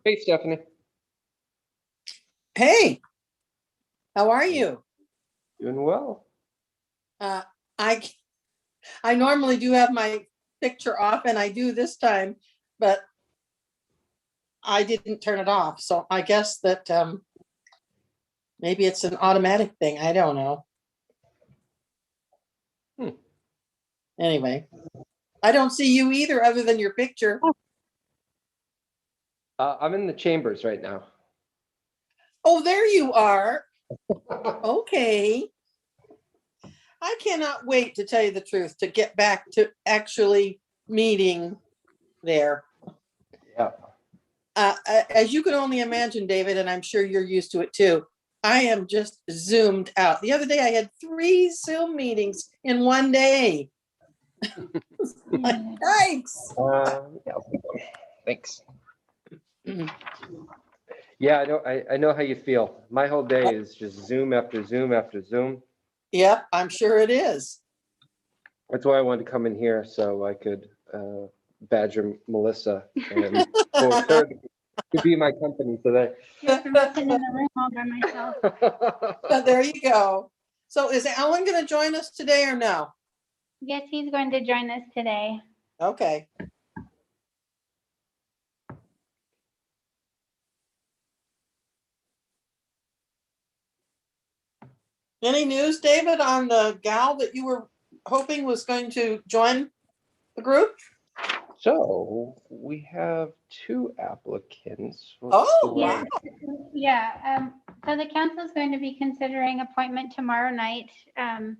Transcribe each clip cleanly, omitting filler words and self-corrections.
Hey, Stephanie. Hey, how are you? Doing well. Uh, I I normally do have my picture off, and I do this time, but I didn't turn it off. So I guess that maybe it's an automatic thing. I don't know. Hmm. Anyway, I don't see you either, other than your picture. I'm in the chambers right now. Oh, there you are. Okay. I cannot wait, to tell you the truth, to get back to actually meeting there. Yeah. As you can only imagine, David, and I'm sure you're used to it too, I am just zoomed out. The other day I had 3 Zoom meetings in one day. Like, thanks. Yeah. Thanks. Yeah, I know how you feel. My whole day is just Zoom after Zoom after Zoom. Yep, I'm sure it is. That's why I wanted to come in here so I could badger Melissa and force her to be my company today. I'm sitting in the room all by myself. So there you go. So is Alan going to join us today or no? Yes, he's going to join us today. Okay. Any news, David, on the gal that you were hoping was going to join the group? So we have 2 applicants. Oh, Yeah. wow. Yeah. So the council is going to be considering appointment tomorrow night. I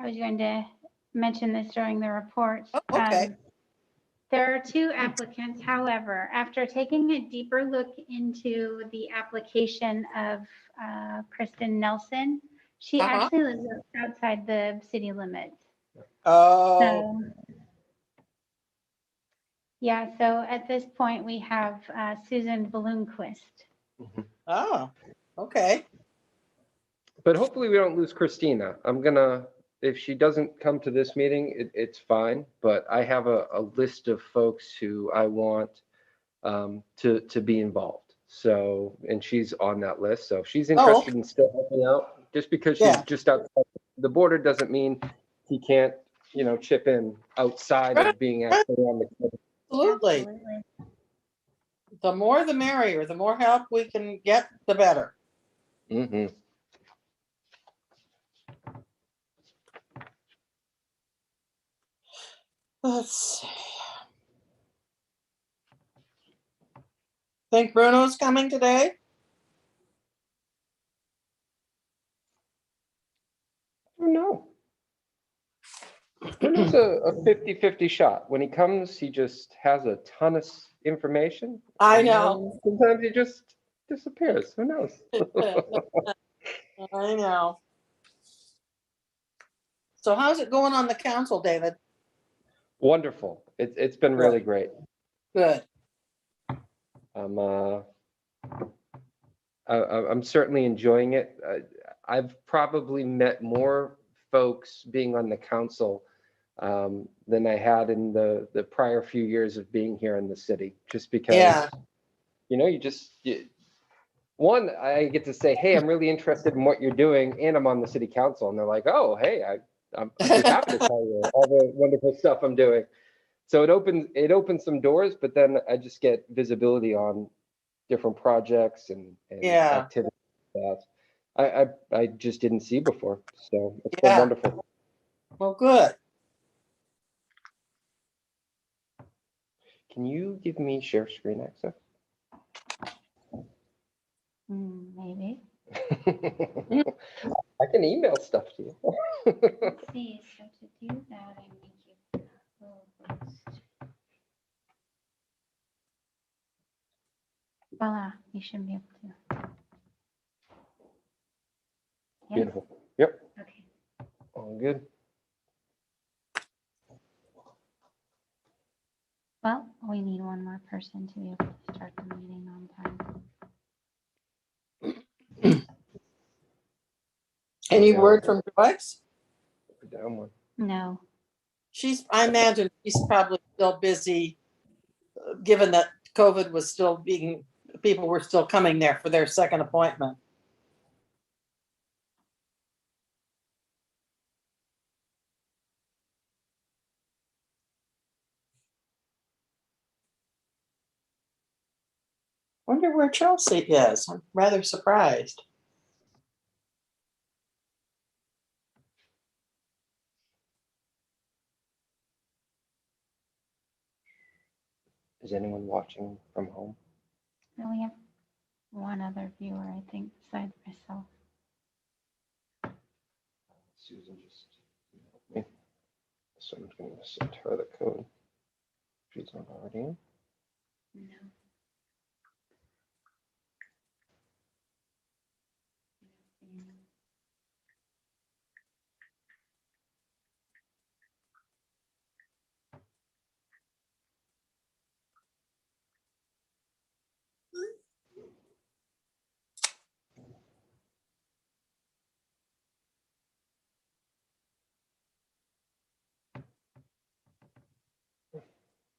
was going to mention this during the report. Oh, okay. There are 2 applicants. However, after taking a deeper look into the application of Kristen Nelson, she actually lives outside the city limits. Oh, So, yeah, so at this point we have Susan Bloomquist. oh, okay. But hopefully we don't lose Christina. If she doesn't come to this meeting, it's fine. But I have a list of folks who I want to be involved. So, and she's on that list. So if she's interested in still helping out, just because she's just outside the border doesn't mean he can't, chip in outside of being actually on the committee. Absolutely. The more the merrier. The more help we can get, the better. Mm-hmm. Let's see. Think Bruno's coming today? No. Bruno's a 50-50 shot. When he comes, he just has a ton of information. I know. Sometimes he just disappears. Who knows? I know. So how's it going on the council, David? Wonderful. It's been really great. Good. I'm certainly enjoying it. I've probably met more folks being on the council than I had in the prior few years of being here in the city, just because, one, I get to say, hey, I'm really interested in what you're doing, and I'm on the city council. And they're like, oh, hey, I'd be happy to tell you all the wonderful stuff I'm doing. So it opens some doors, but then I just get visibility on different projects and activities that I just didn't see before. So it's been wonderful. Well, good. Can you give me share screen access? Maybe. I can email stuff to you. Let's see. So to do that, I need you to post. Voila, you should be able to. Yes? Beautiful. Yep. Okay. All good. Well, we need one more person to be able to start the meeting on time. Any word from Joyce? Down one. No. I imagine she's probably still busy, given that COVID was still being people were still coming there for their second appointment. Wonder where Chelsea is. I'm rather surprised. Is anyone watching from home? And we have one other viewer, I think, besides myself. Susan just emailed me. So I'm going to send her the code. She's not already in. No.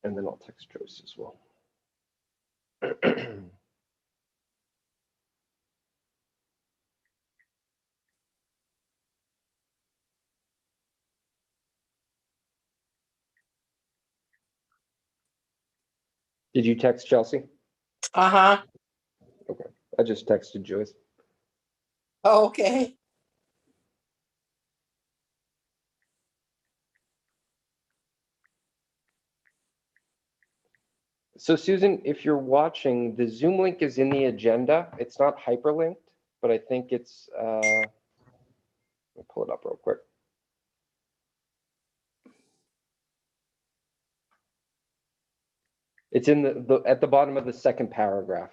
And then I'll text Joyce as well. Did you text Chelsea? Uh-huh. I just texted Joyce. Okay. So Susan, if you're watching, the Zoom link is in the agenda. It's not hyperlinked, but I think it's, let me pull it up real quick. It's in at the bottom of the second paragraph.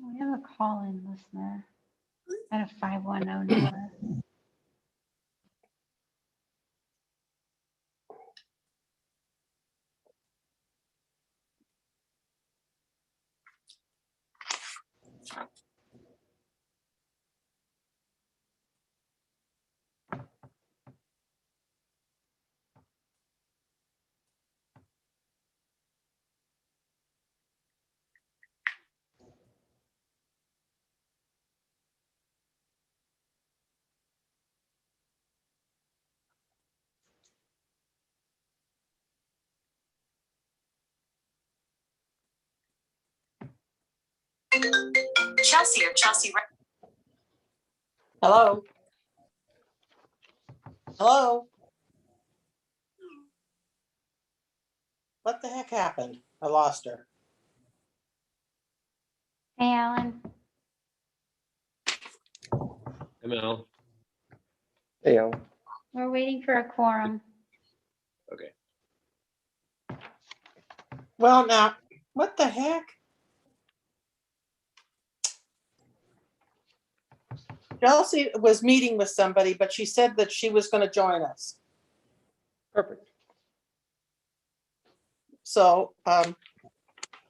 We have a call-in listener at a 510 number. Chelsea or Chelsea. Hello? Hello? What the heck happened? I lost her. Hey, Alan. ML. Hey, Alan. We're waiting for a quorum. Okay. Well, now, what the heck? Chelsea was meeting with somebody, but she said that she was going to join us. Perfect. So,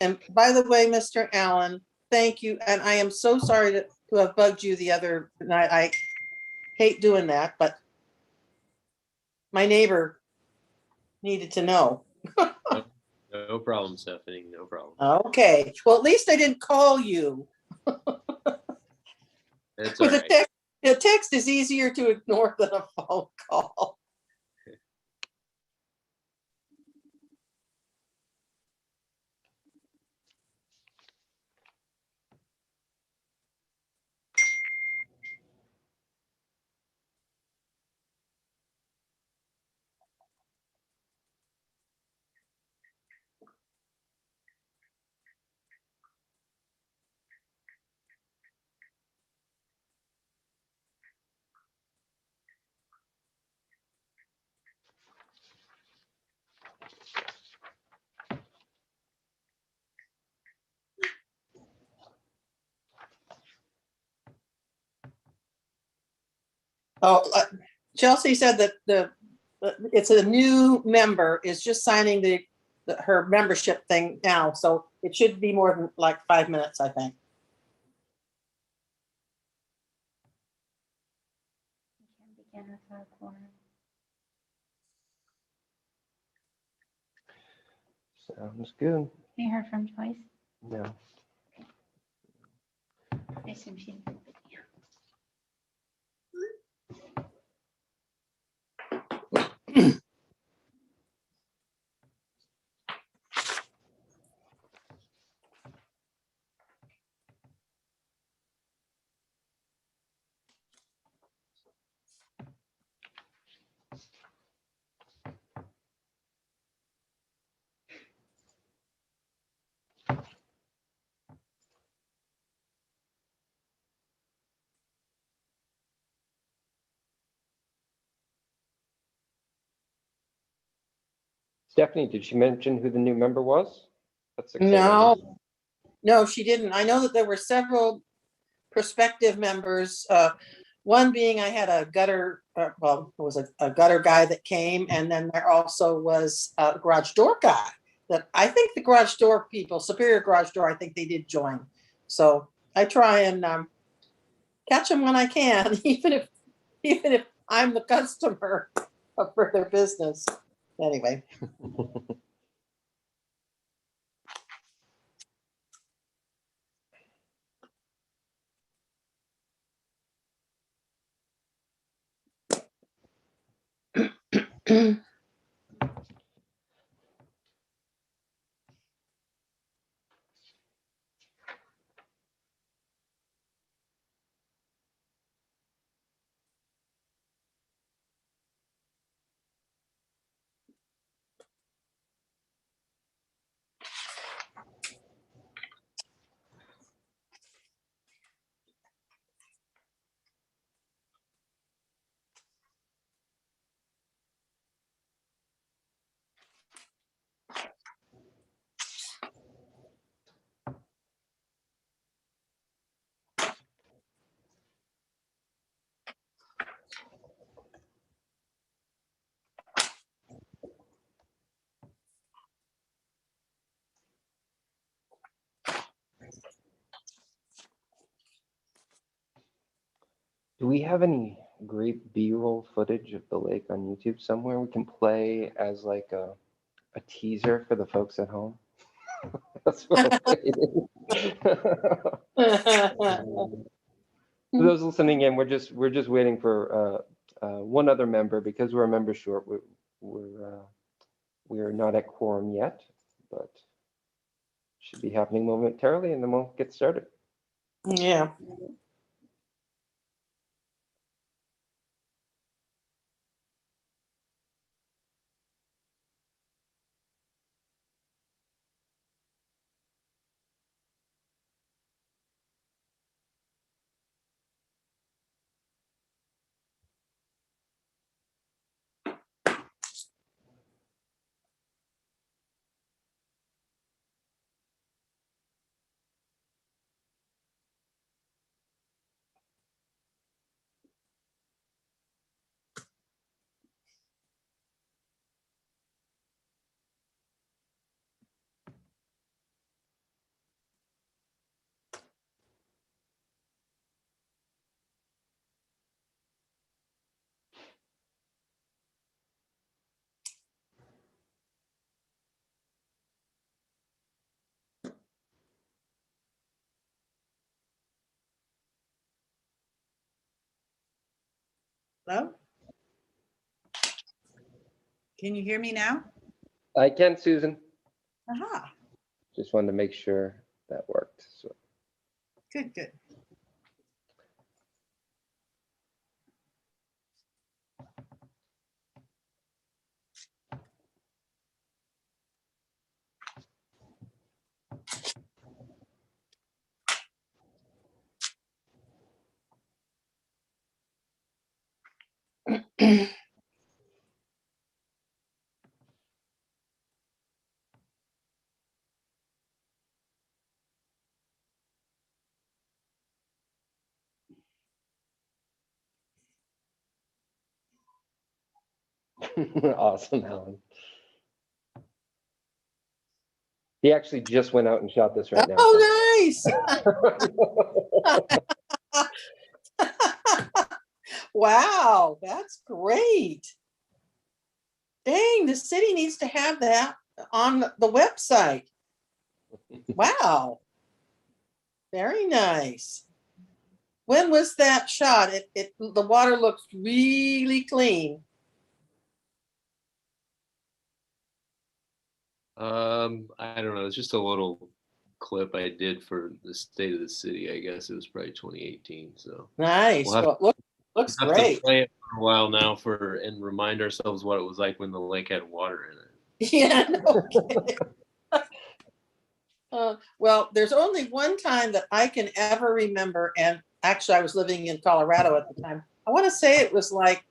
and by the way, Mr. Allen, thank you. And I am so sorry to have bugged you the other night. I hate doing that, but my neighbor needed to know. No problem, Stephanie. No problem. Okay. Well, at least I didn't call you. It's all With a right. text, a text is easier to ignore than a phone call. Oh, Chelsea said that it's a new member is just signing the her membership thing now, so it should be more than like 5 minutes, I think. We can begin without a quorum. Sounds good. You heard from Joyce? No. I assume she's busy. Stephanie, did she mention who the new member was? That's exciting. No, she didn't. I know that there were several prospective members. One being I had a gutter, well, it was a gutter guy that came, and then there also was a garage door guy that I think the garage door people, Superior Garage Door, I think they did join. So I try and catch them when I can, even if I'm the customer for their business. Anyway. Do we have any great B-roll footage of the lake on YouTube somewhere we can play as like a teaser for the folks at home? That's what I'm waiting. For those listening in, we're just waiting for one other member because we're a member short. We're not at quorum yet, but should be happening momentarily, and then we'll get started. Yeah. Hello? Can you hear me now? I can, Susan. Aha, Just wanted to make sure that worked. So. good, good. Awesome, Helen. He actually just went out and shot this right now. Oh, nice. Wow, that's great. Dang, the city needs to have that on the website. Wow. Very nice. When was that shot? The water looks really clean. I don't know. It's just a little clip I did for the state of the city. I guess it was probably 2018. So Nice. we'll have, Well, looks have to great. play it for a while now and remind ourselves what it was like when the lake had water in it. Yeah, no kidding. Well, there's only one time that I can ever remember, and actually I was living in Colorado at the time. I want to say it was like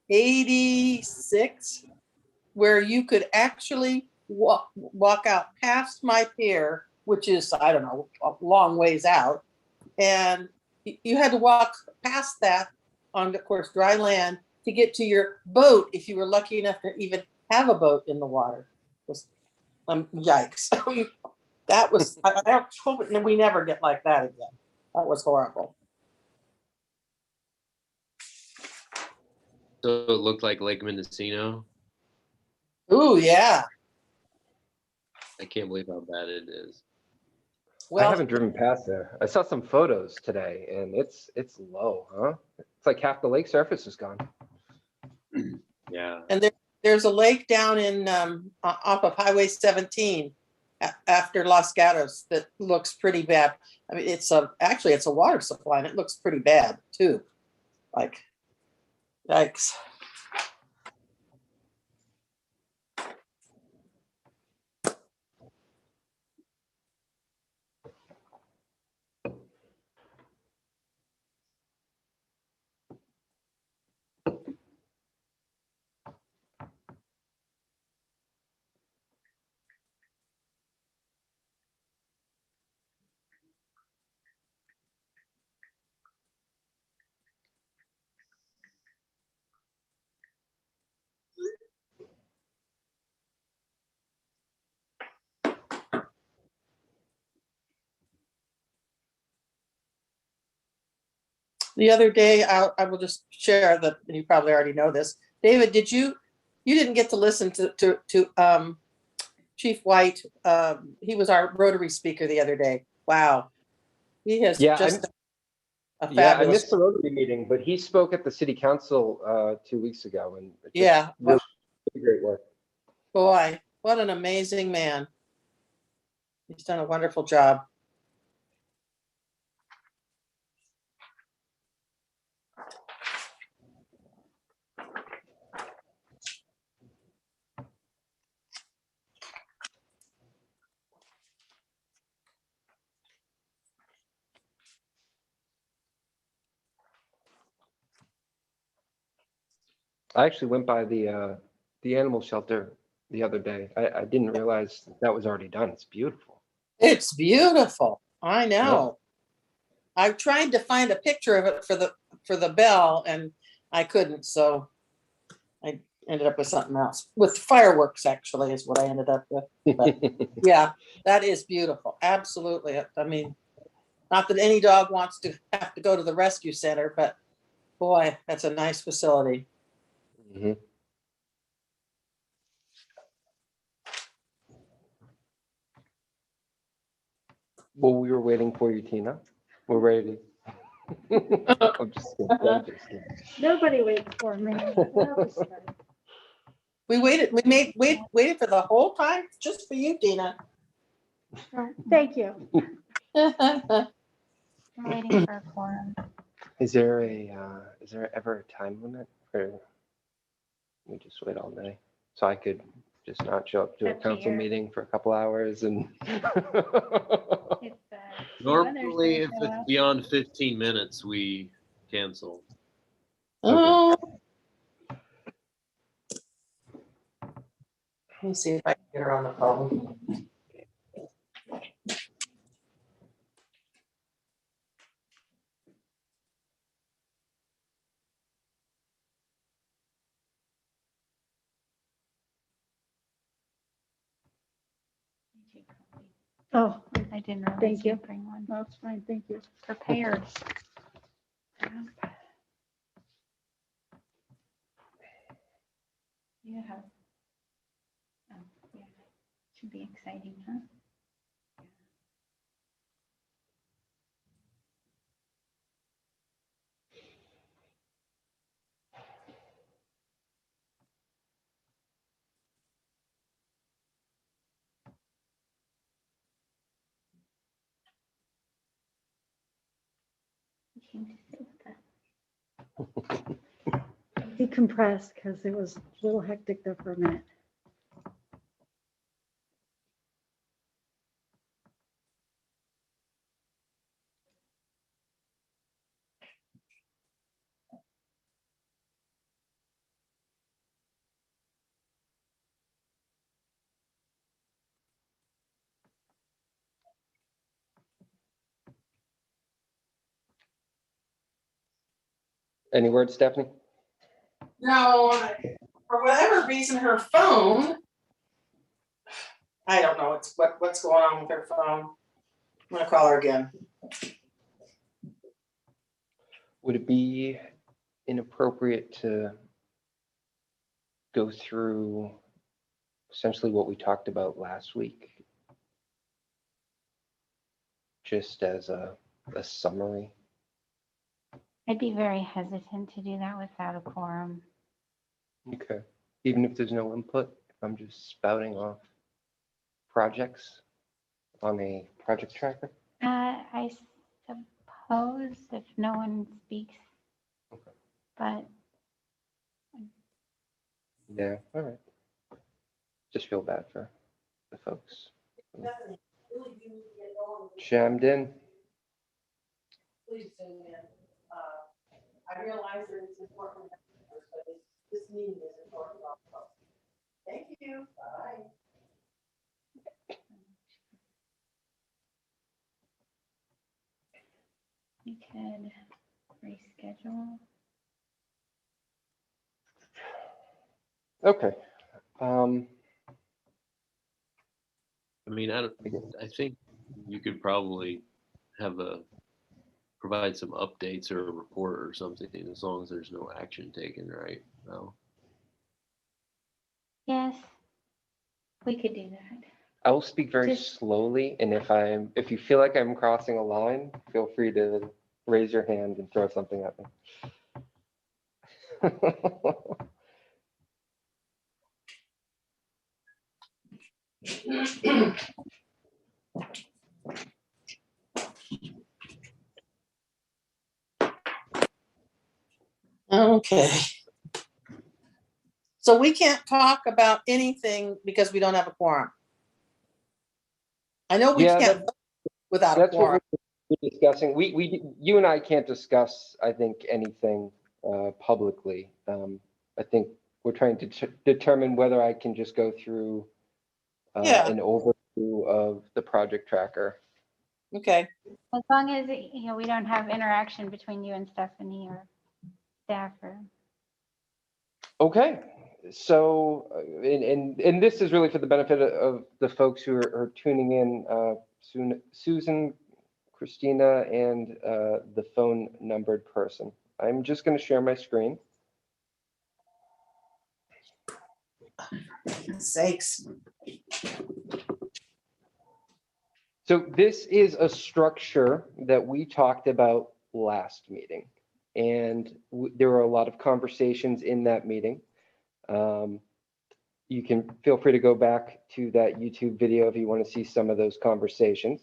86, where you could actually walk out past my pier, which is, I don't know, a long ways out. And you had to walk past that on, of course, dry land to get to your boat if you were lucky enough to even have a boat in the water. It was, yikes. That was, I hope we never get like that again. That was horrible. So it looked like Lake Mendocino. Ooh, yeah. I can't believe how bad it is. Well, I haven't driven past there. I saw some photos today, and it's low, huh? It's like half the lake surface is gone. Yeah. and there's a lake down in off of Highway 17 after Los Gatos that looks pretty bad. I mean, actually it's a water supply, and it looks pretty bad too. Like, yikes. The other day, I will just share that, and you probably already know this. David, you didn't get to listen to Chief White. He was our Rotary speaker the other day. Wow. He has Yeah, just a Yeah, I fabulous. missed the Rotary meeting, but he spoke at the city council 2 weeks ago, and it just Yeah, really great work. boy, what an amazing man. He's done a wonderful job. I actually went by the animal shelter the other day. I didn't realize that was already done. It's beautiful. It's beautiful. I know. I tried to find a picture of it for the bell, and I couldn't, so I ended up with something else. With fireworks, actually, is what I ended up with. But yeah, that is beautiful. Absolutely. I mean, not that any dog wants to have to go to the rescue center, but boy, that's a nice facility. Mhm. Well, we were waiting for you, Tina. We're ready. I'm just kidding. I'm just kidding. Nobody waits for me. We waited for the whole time just for you, Dina. Thank you. I'm waiting for a quorum. Is there ever a time limit, or we just wait all day? So I could just not show up to a Up to council you. meeting for a couple hours and. It's, Normally, if show it's up. beyond 15 minutes, we cancel. Oh. Let me see if I can get her on the phone. Oh, I didn't realize Thank you. you'd bring one that's fine, thank you. prepared. You have, oh, yeah, should be exciting, huh? You came to sit with us. Decompress because it was a little hectic there for a minute. Any words, Stephanie? No, for whatever reason, her phone. I don't know what's going on with her phone. I'm gonna call her again. Would it be inappropriate to go through essentially what we talked about last week? Just as a summary? I'd be very hesitant to do that without a quorum. Okay. Even if there's no input, if I'm just spouting off projects on a project tracker? I suppose if no one speaks, Okay. but Yeah, all right. Just feel bad for the folks. Jammed in. Please zoom in. I realize that it's important, but this meeting is important also. Thank you. Bye. you could reschedule. Okay. I mean, I think you could probably provide some updates or a report or something as long as there's no action taken, right? No. Yes, we could do that. I will speak very Just- slowly, and if you feel like I'm crossing a line, feel free to raise your hand and throw something at me. Okay. So we can't talk about anything because we don't have a quorum. I know we Yeah, can't vote without a That's what quorum. we're discussing. You and I can't discuss, I think, anything publicly. I think we're trying to determine whether I can just go through Yeah. an overview of the project tracker. Okay. As long as, we don't have interaction between you and Stephanie or staff or. Okay, so and this is really for the benefit of the folks who are tuning in. Susan, Christina, and the phone numbered person. I'm just going to share my screen. Sakes. So this is a structure that we talked about last meeting, and there were a lot of conversations in that meeting. You can feel free to go back to that YouTube video if you want to see some of those conversations.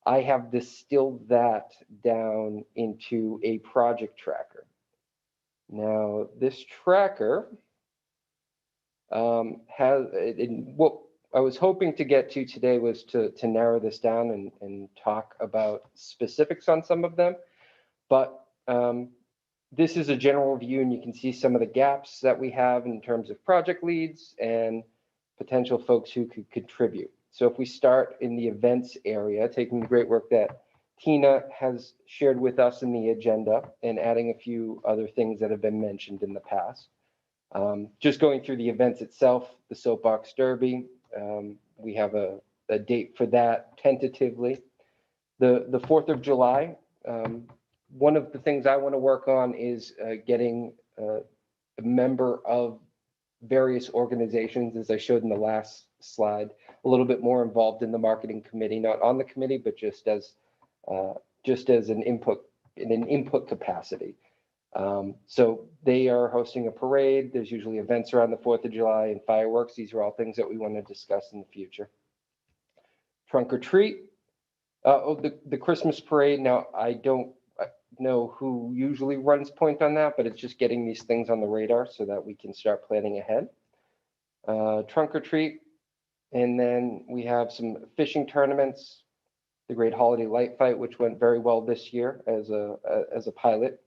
I have distilled that down into a project tracker. Now, this tracker what I was hoping to get to today was to narrow this down and talk about specifics on some of them. But this is a general view, and you can see some of the gaps that we have in terms of project leads and potential folks who could contribute. So if we start in the events area, taking the great work that Tina has shared with us in the agenda and adding a few other things that have been mentioned in the past. Just going through the events itself, the Soapbox Derby, we have a a date for that tentatively. The 4th of July, one of the things I want to work on is getting a member of various organizations, as I showed in the last slide, a little bit more involved in the marketing committee, not on the committee, but just as an input in an input capacity. So they are hosting a parade. There's usually events around the 4th of July and fireworks. These are all things that we want to discuss in the future. Trunk or treat. The Christmas parade. Now, I don't know who usually runs point on that, but it's just getting these things on the radar so that we can start planning ahead. Trunk or treat. And then we have some fishing tournaments, the Great Holiday Light Fight, which went very well this year as a pilot,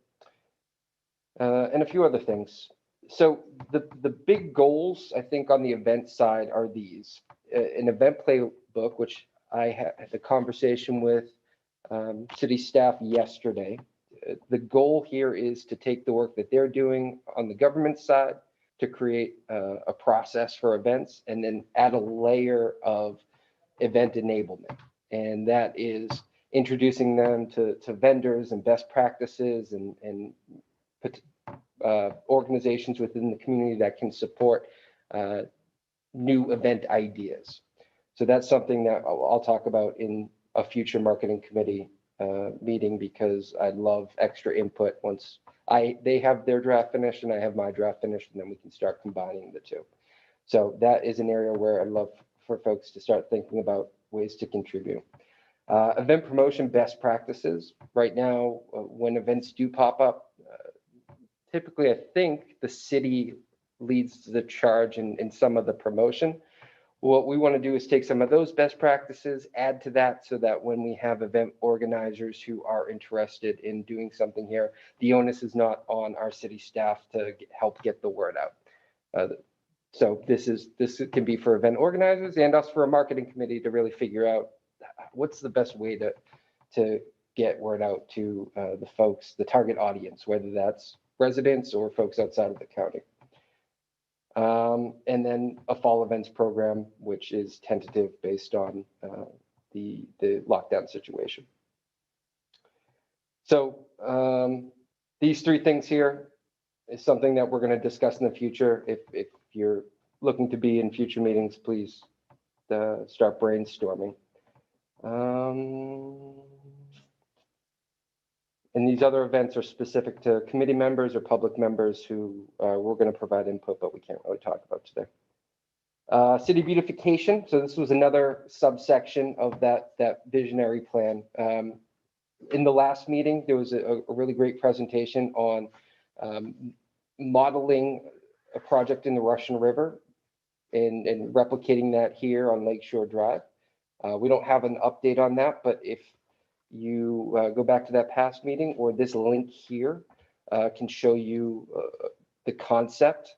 and a few other things. So the big goals, I think, on the event side are these. An event playbook, which I had a conversation with city staff yesterday. The goal here is to take the work that they're doing on the government side to create a process for events and then add a layer of event enablement. And that is introducing them to vendors and best practices and organizations within the community that can support new event ideas. So that's something that I'll talk about in a future marketing committee meeting, because I'd love extra input once they have their draft finished and I have my draft finished, and then we can start combining the two. So that is an area where I'd love for folks to start thinking about ways to contribute. Event promotion best practices. Right now, when events do pop up, typically I think the city leads the charge in some of the promotion. What we want to do is take some of those best practices, add to that, so that when we have event organizers who are interested in doing something here, the onus is not on our city staff to help get the word out. So this can be for event organizers and us for a marketing committee to really figure out what's the best way to get word out to the folks, the target audience, whether that's residents or folks outside of the county. And then a fall events program, which is tentative based on the lockdown situation. So these three things here is something that we're going to discuss in the future. If you're looking to be in future meetings, please start brainstorming. And these other events are specific to committee members or public members who we're going to provide input, but we can't really talk about today. City beautification. So this was another subsection of that visionary plan. In the last meeting, there was a really great presentation on modeling a project in the Russian River and replicating that here on Lakeshore Drive. We don't have an update on that, but if you go back to that past meeting, or this link here can show you the concept.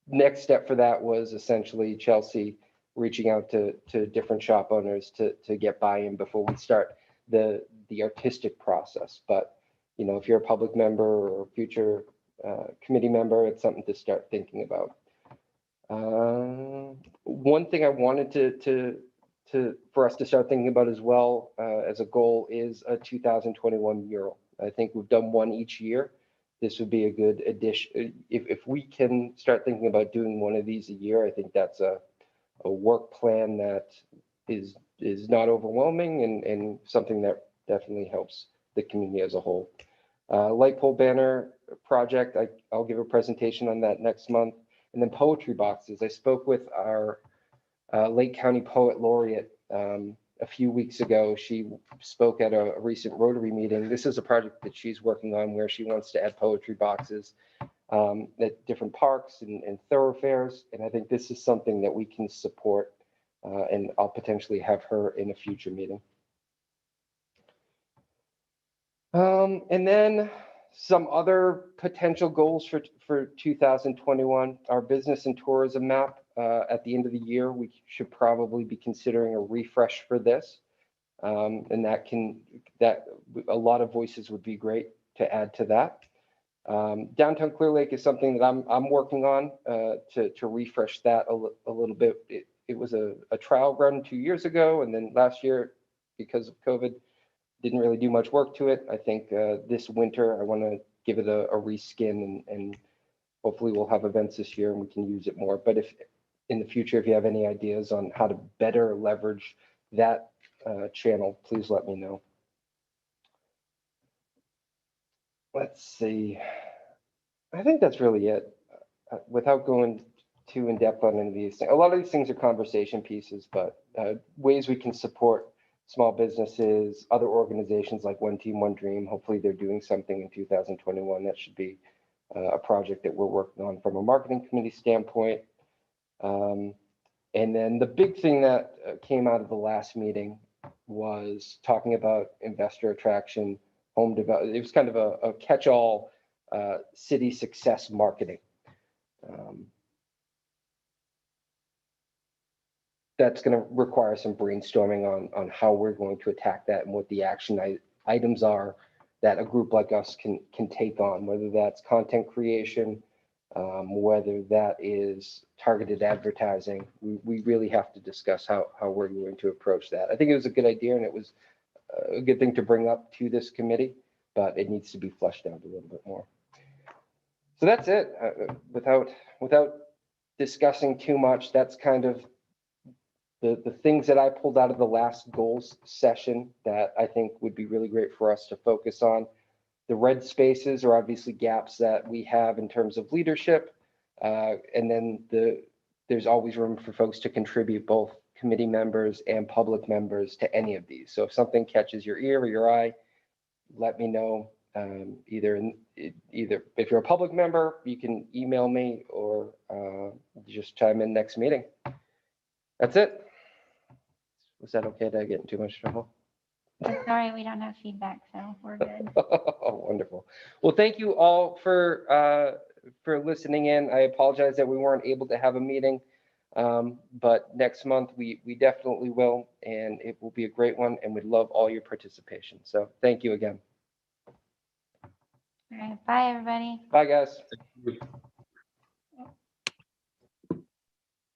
Next step for that was essentially Chelsea reaching out to different shop owners to get buy-in before we start the artistic process. But if you're a public member or future committee member, it's something to start thinking about. One thing I wanted for us to start thinking about as well as a goal is a 2021 mural. I think we've done one each year. This would be a good addition. If we can start thinking about doing one of these a year, I think that's a work plan that is not overwhelming and something that definitely helps the community as a whole. Light pole banner project, I'll give a presentation on that next month. And then poetry boxes. I spoke with our Lake County Poet Laureate a few weeks ago. She spoke at a recent Rotary meeting. This is a project that she's working on where she wants to add poetry boxes at different parks and thoroughfares. And I think this is something that we can support, and I'll potentially have her in a future meeting. And then some other potential goals for 2021, our business and tourism map. At the end of the year, we should probably be considering a refresh for this. And that a lot of voices would be great to add to that. Downtown Clearlake is something that I'm working on to refresh that a little bit. it was a trial run 2 years ago, and then last year, because of COVID, didn't really do much work to it. I think this winter I want to give it a reskin, and hopefully we'll have events this year and we can use it more. But if in the future, if you have any ideas on how to better leverage that channel, please let me know. Let's see. I think that's really it. Without going too in depth on any of these things, a lot of these things are conversation pieces, but ways we can support small businesses, other organizations like One Team, One Dream. Hopefully they're doing something in 2021. That should be a project that we're working on from a marketing committee standpoint. And then the big thing that came out of the last meeting was talking about investor attraction, home development. It was kind of a catch-all city success marketing. That's going to require some brainstorming on how we're going to attack that and what the action items are that a group like us can take on, whether that's content creation, whether that is targeted advertising. We really have to discuss how we're going to approach that. I think it was a good idea, and it was a good thing to bring up to this committee, but it needs to be fleshed out a little bit more. So that's it. Without discussing too much, that's kind of the things that I pulled out of the last goals session that I think would be really great for us to focus on. The red spaces are obviously gaps that we have in terms of leadership. And then there's always room for folks to contribute, both committee members and public members, to any of these. So if something catches your ear or your eye, let me know. Either if you're a public member, you can email me, or just chime in next meeting. That's it. Was that okay? Did I get in too much trouble? It's all right, we don't have feedback, so we're good. Oh, wonderful. Well, thank you all for listening in. I apologize that we weren't able to have a meeting, but next month we definitely will, and it will be a great one, and we'd love all your participation. So thank you again. All right, bye, everybody. Bye, guys.